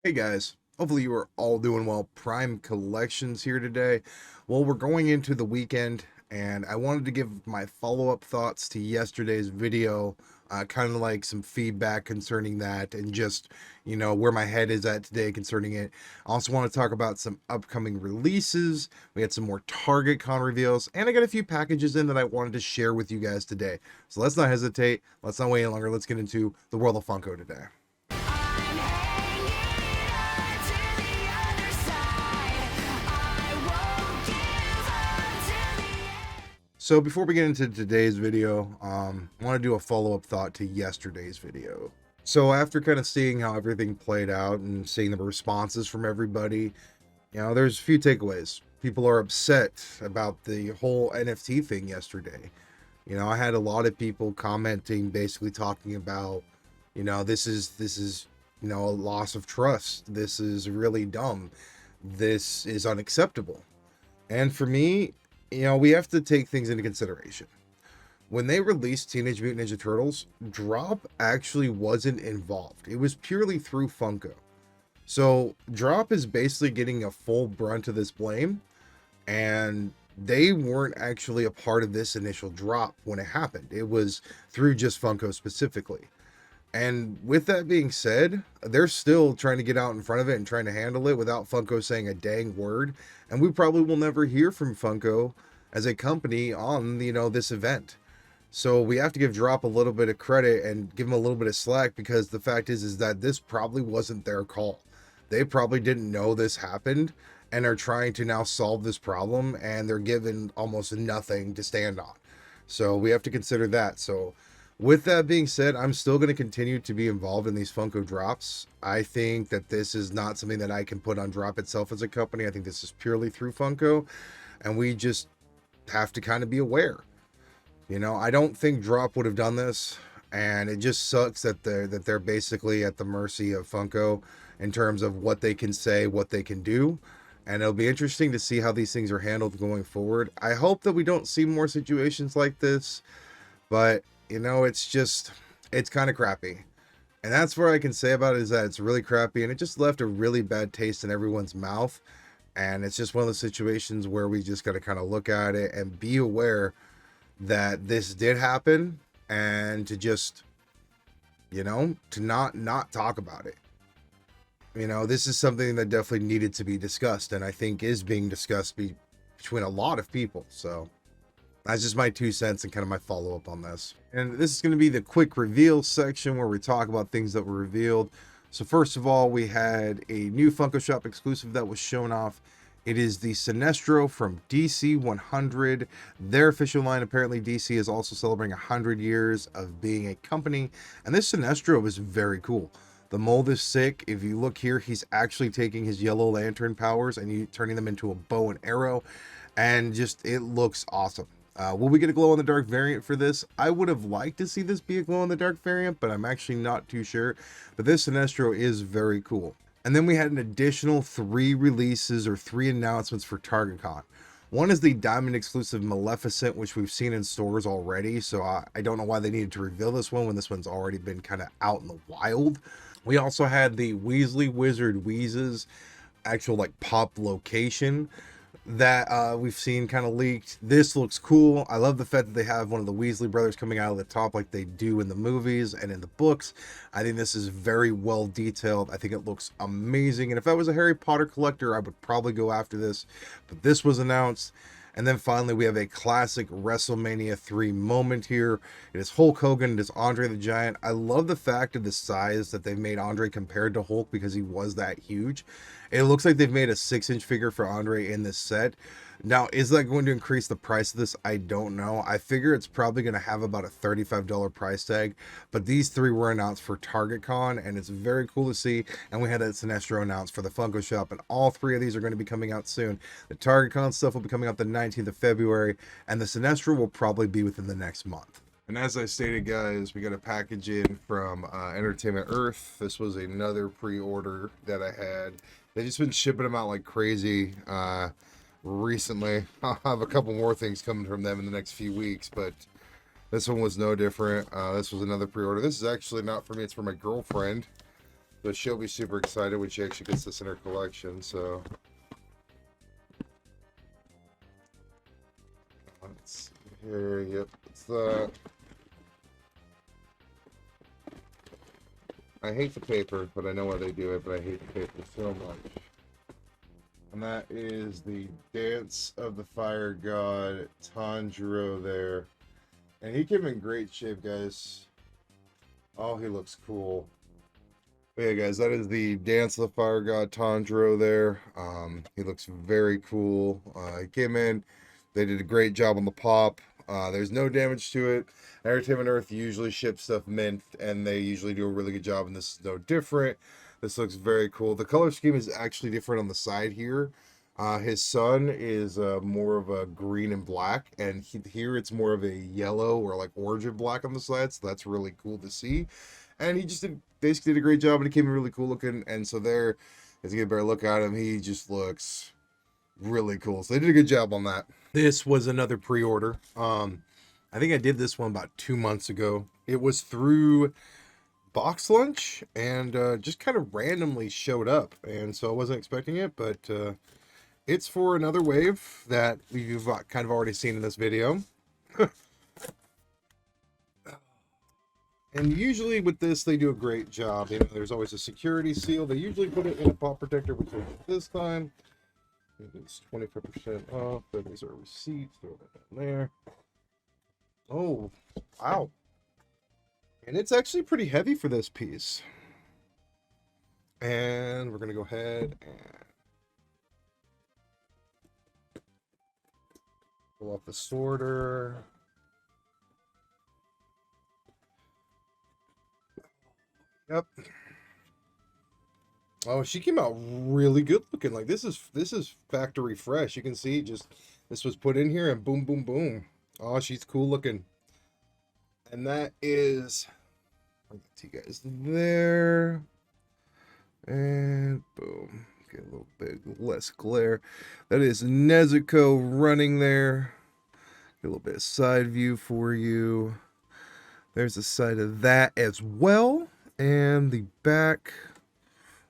Hey guys, hopefully you are all doing well. Prime Collections here today. Well, we're going into the weekend, and I wanted to give my follow-up thoughts to yesterday's video, kind of like some feedback concerning that, and just where my head is at today concerning it. I also want to talk about some upcoming releases. We had some more TargetCon reveals, and I got a few packages in that I wanted to share with you guys today. So let's not hesitate. Let's not wait any longer. Let's get into the world of Funko today. So before we get into today's video, I want to do a follow-up thought to yesterday's video. So after kind of seeing how everything played out and seeing the responses from everybody, there's a few takeaways. People are upset about the whole NFT thing yesterday. I had a lot of people commenting, basically talking about, this is a loss of trust. This is really dumb. This is unacceptable. And for me, we have to take things into consideration. When they released Teenage Mutant Ninja Turtles, Drop actually wasn't involved. It was purely through Funko. So Drop is basically getting a full brunt of this blame, and they weren't actually a part of this initial drop when it happened. It was through just Funko specifically. And with that being said, they're still trying to get out in front of it and trying to handle it without Funko saying a dang word. And we probably will never hear from Funko as a company on, this event. So we have to give Drop a little bit of credit and give them a little bit of slack, because the fact is that this probably wasn't their call. They probably didn't know this happened and are trying to now solve this problem, and they're given almost nothing to stand on. So we have to consider that. So with that being said, I'm still going to continue to be involved in these Funko drops. I think that this is not something that I can put on Drop itself as a company. I think this is purely through Funko, and we just have to kind of be aware. I don't think Drop would have done this, and it just sucks that they're basically at the mercy of Funko in terms of what they can say, what they can do. And it'll be interesting to see how these things are handled going forward. I hope that we don't see more situations like this, but it's kind of crappy. And that's what I can say about it, is that it's really crappy, and it just left a really bad taste in everyone's mouth. And it's just one of those situations where we just got to kind of look at it and be aware that this did happen, and to just, to not talk about it. This is something that definitely needed to be discussed, and I think is being discussed between a lot of people. So that's just my 2 cents and kind of my follow-up on this. And this is going to be the quick reveal section where we talk about things that were revealed. So first of all, we had a new Funko Shop exclusive that was shown off. It is the Sinestro from DC 100. Their official line. Apparently DC is also celebrating 100 years of being a company, and this Sinestro is very cool. The mold is sick. If you look here, he's actually taking his yellow lantern powers and turning them into a bow and arrow, and just, it looks awesome. Will we get a glow-in-the-dark variant for this? I would have liked to see this be a glow-in-the-dark variant, but I'm actually not too sure. But this Sinestro is very cool. And then we had an additional 3 releases, or 3 announcements for TargetCon. One is the Diamond exclusive Maleficent, which we've seen in stores already, so I don't know why they needed to reveal this one when this one's already been kind of out in the wild. We also had the Weasley Wizard Wheezes actual pop location that we've seen kind of leaked. This looks cool. I love the fact that they have one of the Weasley brothers coming out of the top like they do in the movies and in the books. I think this is very well detailed. I think it looks amazing, and if I was a Harry Potter collector, I would probably go after this. But this was announced. And then finally, we have a classic WrestleMania 3 moment here. It is Hulk Hogan. It is Andre the Giant. I love the fact of the size that they've made Andre compared to Hulk, because he was that huge. It looks like they've made a 6-inch figure for Andre in this set. Now, is that going to increase the price of this? I don't know. I figure it's probably going to have about a $35 price tag, but these 3 were announced for TargetCon, and it's very cool to see. And we had that Sinestro announced for the Funko Shop, and all 3 of these are going to be coming out soon. The TargetCon stuff will be coming out the 19th of February, and the Sinestro will probably be within the next month. And as I stated, guys, we got a package in from Entertainment Earth. This was another pre-order that I had. They've just been shipping them out like crazy recently. I'll have a couple more things coming from them in the next few weeks, but this one was no different. This was another pre-order. This is actually not for me, it's for my girlfriend. but she'll be super excited when she actually gets this in her collection. So let's see here. Yep, it's the. I hate the paper, but I know why they do it. But I hate the paper so much. And that is the Dance of the Fire God Tanjiro there. And he came in great shape, guys. Oh, he looks cool. But yeah, guys, that is the Dance of the Fire God Tanjiro there. He looks very cool. He came in. They did a great job on the pop. There's no damage to it. Entertainment Earth usually ships stuff mint, and they usually do a really good job, and this is no different. This looks very cool. The color scheme is actually different on the side here. His son is more of a green and black, and here it's more of a yellow or like orange and black on the side, so that's really cool to see. And he just basically did a great job, and he came in really cool looking, and so there, as you get a better look at him, he just looks really cool. So they did a good job on that. This was another pre-order. I think I did this one about 2 months ago. It was through Box Lunch and just kind of randomly showed up, and so I wasn't expecting it, but it's for another wave that you've kind of already seen in this video. And usually with this, they do a great job. You know, there's always a security seal. They usually put it in a pop protector, which is this time. It's 25% off. There's our receipt. Throw that down there. Oh, wow. And it's actually pretty heavy for this piece. And we're going to go ahead and pull off the sorter. Yep. Oh, she came out really good looking. Like this is factory fresh. You can see just this was put in here and boom, boom, boom. Oh, she's cool looking. And that is, I'll get to you guys there. And boom. Get a little bit less glare. That is Nezuko running there. Get a little bit of side view for you. There's the side of that as well. And the back,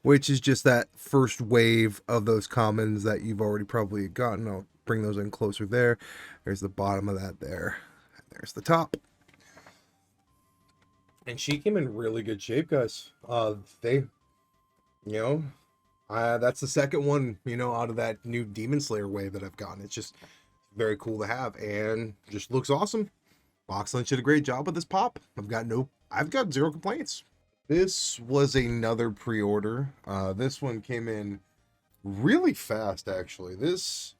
which is just that first wave of those commons that you've already probably gotten. I'll bring those in closer there. There's the bottom of that there. And there's the top. And she came in really good shape, guys. That's the second one, out of that new Demon Slayer wave that I've gotten. It's just very cool to have and just looks awesome. Boxland did a great job with this pop. I've got zero complaints. This was another pre-order. This one came in really fast, actually. This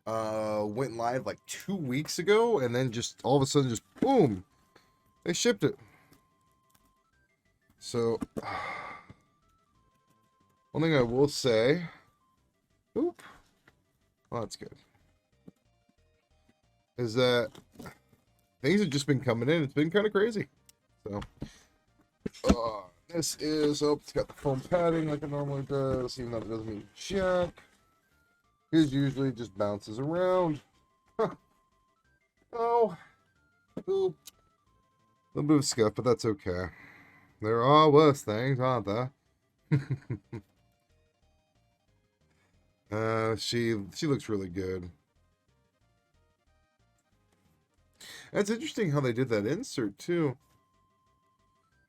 went live like 2 weeks ago, and then just all of a sudden, just boom, they shipped it. So, one thing I will say, oop, well, that's good, is that things have just been coming in. It's been kind of crazy. So, this is, it's got the foam padding like it normally does, even though it doesn't mean jack. His usually just bounces around. Huh. Oh, oop. A little bit of scuff, but that's okay. There are worse things, aren't there? She looks really good. It's interesting how they did that insert too.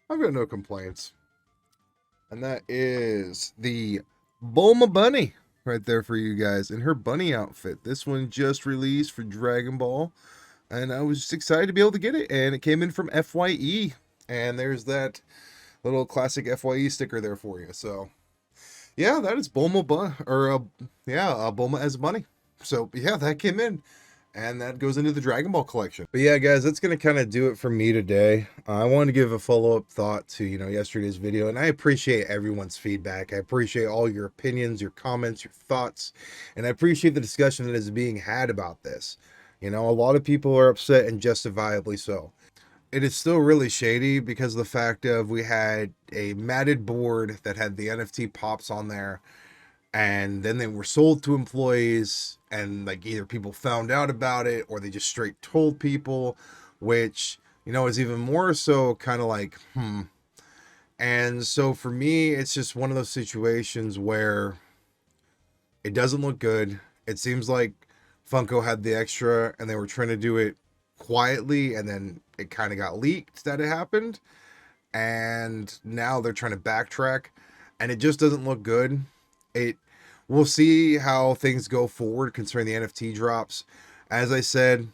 I've got no complaints. And that is the Bulma Bunny right there for you guys in her bunny outfit. This one just released for Dragon Ball, and I was just excited to be able to get it, and it came in from FYE, and there's that little classic FYE sticker there for you. So yeah, that is Bulma Bulma as a bunny. So yeah, that came in, and that goes into the Dragon Ball collection. But yeah, guys, that's gonna kind of do it for me today. I wanted to give a follow-up thought to yesterday's video, and I appreciate everyone's feedback. I appreciate all your opinions, your comments, your thoughts, and I appreciate the discussion that is being had about this. A lot of people are upset, and justifiably so. It is still really shady because of the fact of we had a matted board that had the NFT pops on there, and then they were sold to employees, and like either people found out about it or they just straight told people, which is even more so kind of like And so for me, it's just one of those situations where it doesn't look good. It seems like Funko had the extra and they were trying to do it quietly, and then it kind of got leaked that it happened. And now they're trying to backtrack, and it just doesn't look good. It We'll see how things go forward concerning the NFT drops. As I said,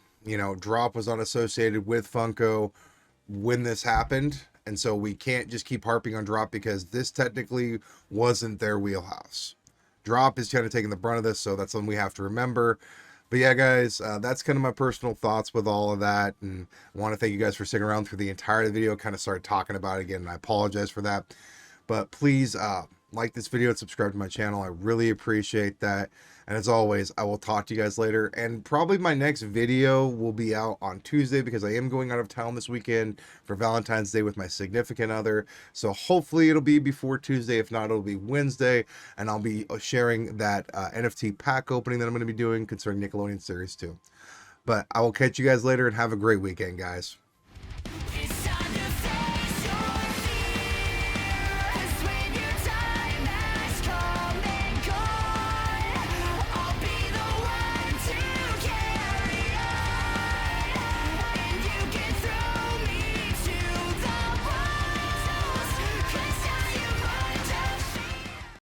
drop was unassociated with Funko when this happened, and so we can't just keep harping on drop because this technically wasn't their wheelhouse. Drop is kind of taking the brunt of this, so that's something we have to remember. But yeah, guys, that's kind of my personal thoughts with all of that, and I want to thank you guys for sticking around through the entire video. Kind of started talking about it again, and I apologize for that. But please like this video and subscribe to my channel. I really appreciate that. And as always, I will talk to you guys later. And probably my next video will be out on Tuesday because I am going out of town this weekend for Valentine's Day with my significant other. So hopefully it'll be before Tuesday. If not, it'll be Wednesday. And I'll be sharing that NFT pack opening that I'm going to be doing concerning Nickelodeon Series 2. But I will catch you guys later and have a great weekend, guys.